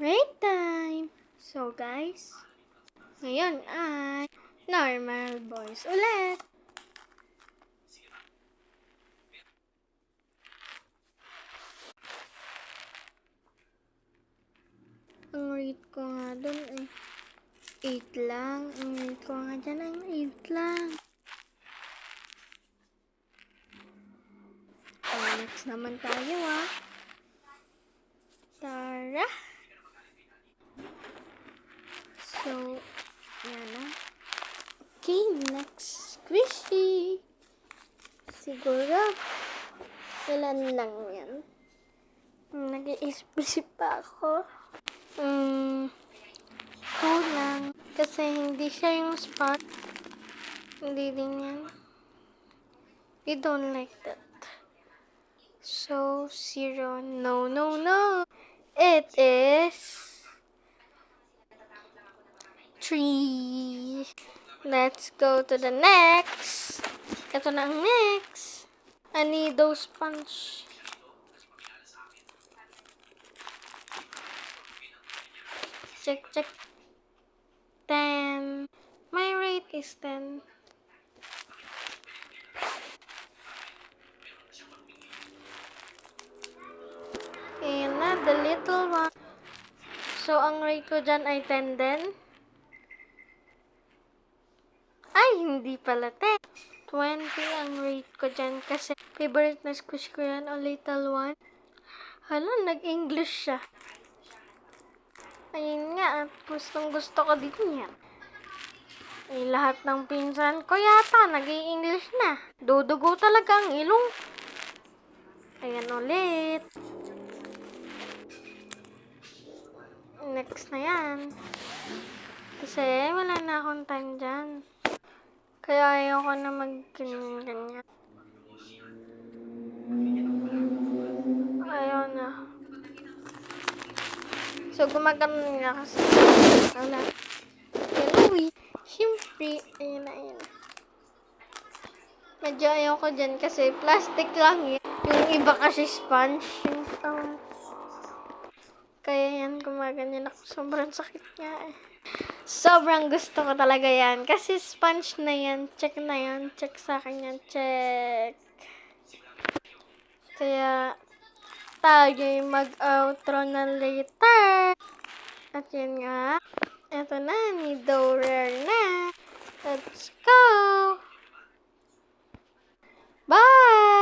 Break time! So guys, ngayon ay normal voice ulit. Ang rate ko nga dun ay 8 lang. Ang rate ko nga dyan ay 8 lang. Next naman tayo Tara! So, yan na. Okay, next squishy. Siguro, ilan lang yan. Nag-i-isip pa ako. Kulang. Kasi hindi siya yung spot. Hindi din yan. You don't like that. So, 0. No, no, no. It is 3. Let's go to the next. Ito na ang next. Anido sponge. Check, check. 10. My rate is 10. Ayan na, the little one. So, ang rate ko dyan ay 10 din. Ay, hindi pala 10. 20 ang rate ko dyan kasi favorite na squish ko yan, a little one. Hala, nag-English siya. Ayun nga, at gustong gusto ko din yan. Ay, lahat ng pinsan ko yata nag-i-English na. Dudugo talaga ang ilong. Ayan ulit. Next na yan. Kasi wala na akong time dyan. Kaya ayoko na mag-ganyan. Ayaw na. So, gumagano nga kasi. Wala. Hello, siyempre. Ayun na, ayun na. Medyo ayoko dyan kasi plastic lang yun. Yung iba kasi sponge. Yung kaya yan, gumaganyan ako. Sobrang sakit niya eh. Sobrang gusto ko talaga yan. Kasi sponge na yan. Check na yan. Check sa akin yan. Check. Kaya, tayo'y mag-outro na later. At yun nga. Eto na. Nido rare na. Let's go. Bye!